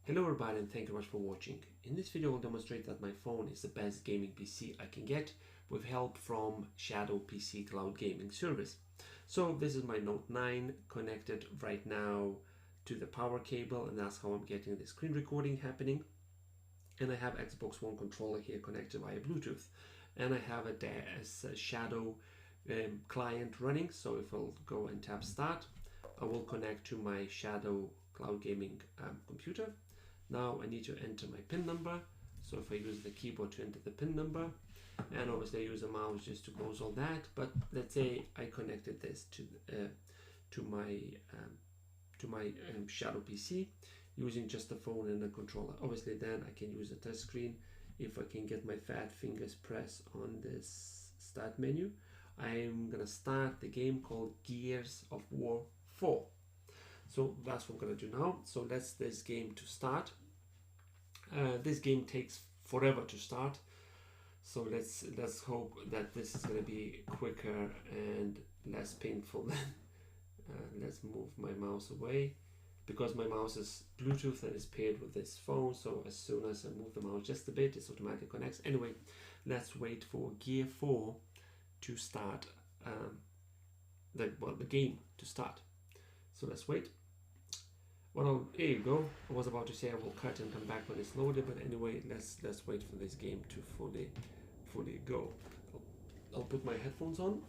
Hello everybody and thank you very much for watching. In this video I'll demonstrate that my phone is the best gaming PC I can get with help from ShadowPC cloud gaming service. So this is my Note 9 connected right now to the power cable, and that's how I'm getting the screen recording happening. And I have Xbox One controller here connected via Bluetooth, and I have a DeX Shadow client running. So if I'll go and tap start, I will connect to my Shadow cloud gaming computer. Now I need to enter my PIN number. So if I use the keyboard to enter the PIN number, and obviously I use a mouse just to close all that. But let's say I connected this to my Shadow PC using just the phone and a controller. Obviously then I can use a touch screen. If I can get my fat fingers pressed on this start menu, I'm gonna start the game called Gears of War 4. So that's what I'm gonna do now. So let's this game to start. This game takes forever to start. So let's hope that this is gonna be quicker and less painful then. Let's move my mouse away because my mouse is Bluetooth and is paired with this phone. So as soon as I move the mouse just a bit, it automatically connects. Anyway, let's wait for Gear 4 to start, the game to start. So let's wait. Well, here you go. I was about to say I will cut and come back when it's loaded, but anyway, let's wait for this game to fully go. I'll put my headphones on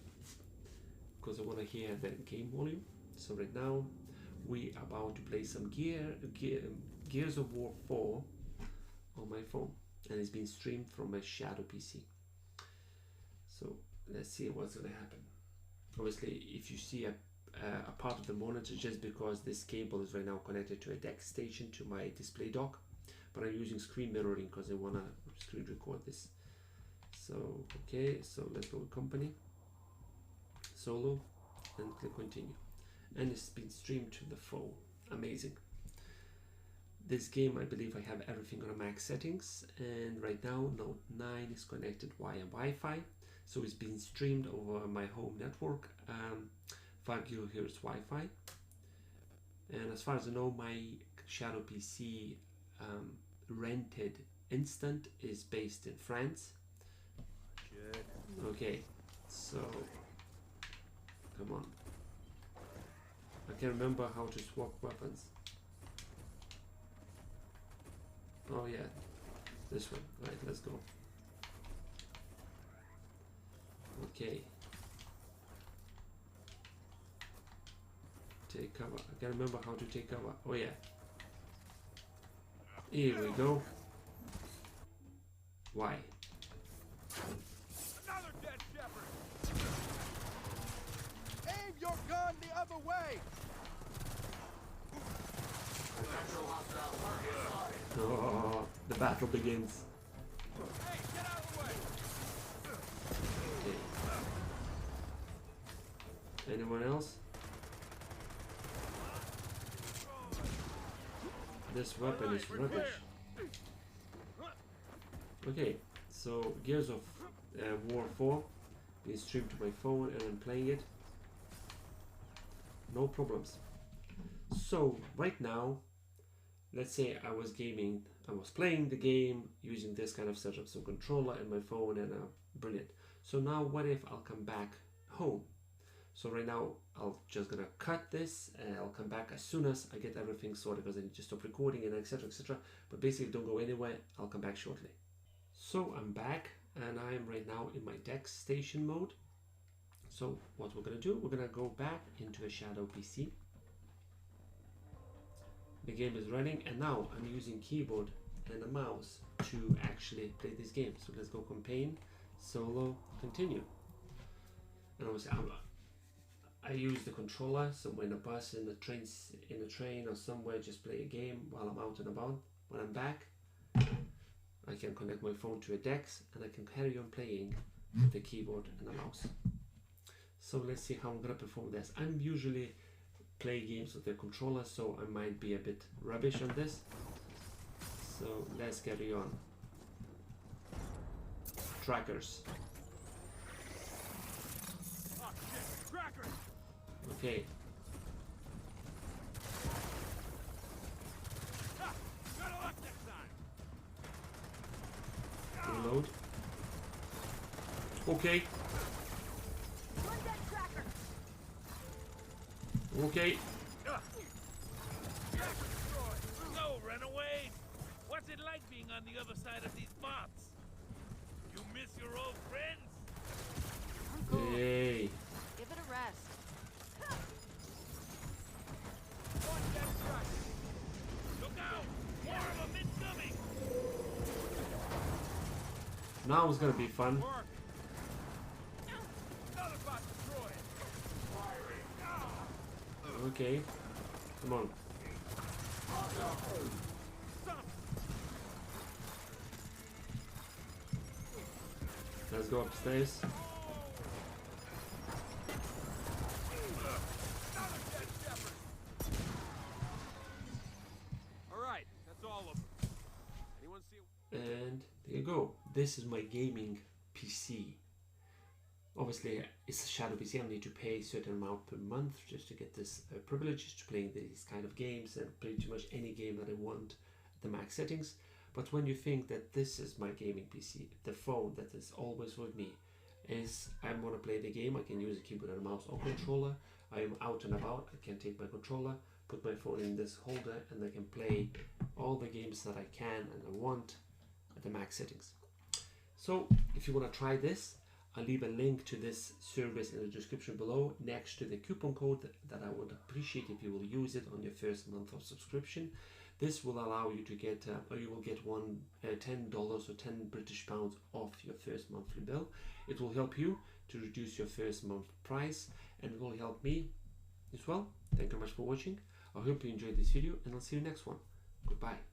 because I want to hear the game volume. So right now we are about to play some Gears of War 4 on my phone, and it's been streamed from my Shadow PC. So let's see what's going to happen. Obviously, if you see a part of the monitor, just because this cable is right now connected to a DeX station to my display dock, but I'm using screen mirroring because I want to screen record this. So okay, so let's go with company, solo, and click continue, and it's been streamed to the phone. Amazing. This game, I believe I have everything on max settings, and right now Note 9 is connected via Wi-Fi, so it's been streamed over my home network, 5 GHz Wi-Fi. And as far as I know, my Shadow PC rented instant is based in France. Good. Okay, so come on. I can't remember how to swap weapons. Oh yeah, this one. Right, let's go. Okay. Take cover. I can't remember how to take cover. Oh yeah. Here we go. Why? Another dead shepherd. Aim your gun the other way. Oh, the battle begins. Hey, get out of the Okay. way. Anyone else? This weapon is rubbish. Okay, so Gears of War 4 being streamed to my phone and I'm playing it. No problems. So right now, let's say I was playing the game using this kind of setup, so controller and my phone, and brilliant. So now what if I'll come back home? So right now I'll just gonna cut this and I'll come back as soon as I get everything sorted, because I need to stop recording and etc, etc. But basically don't go anywhere, I'll come back shortly. So I'm back and I am right now in my DeX station mode. So what we're gonna do, we're gonna go back into a Shadow PC. The game is running and now I'm using keyboard and a mouse to actually play this game. So let's go campaign, solo, continue. And obviously I use the controller, so when a bus, in a train or somewhere, just play a game while I'm out and about. When I'm back, I can connect my phone to a DeX and I can carry on playing with the keyboard and the mouse. So let's see how I'm gonna perform this. I'm usually play games with the controller, so I might be a bit rubbish on this. So let's carry on. Trackers. Oh shit, trackers. Okay. Ah, got Okay. Okay. No, runaways! What's it like being on the other side of these bots? You miss your old friends? I'm cool. Hey. Give it a rest. One dead tracker. Look out! More of them incoming! Now it's gonna be fun. Work! Another bot destroyed! Okay. Come on. Stop! Let's go upstairs. Another dead shepherd! Alright, that's all of them. Anyone see And there you go. This is my gaming PC. Obviously, it's a ShadowPC. I need to pay a certain amount per month just to get this privilege to play these kind of games and pretty much any game that I want at the max settings. But when you think that this is my gaming PC, the phone that is always with me, is I want to play the game, I can use a keyboard and a mouse or controller. I am out and about, I can take my controller, put my phone in this holder, and I can play all the games that I can and I want at the max settings. So if you want to try this, I'll leave a link to this service in the description below next to the coupon code that I would appreciate if you will use it on your first month of subscription. This will allow you to get, or you will get $10 or 10 British pounds off your first monthly bill. It will help you to reduce your first month price and it will help me as well. Thank you very much for watching. I hope you enjoyed this video and I'll see you next one. Goodbye.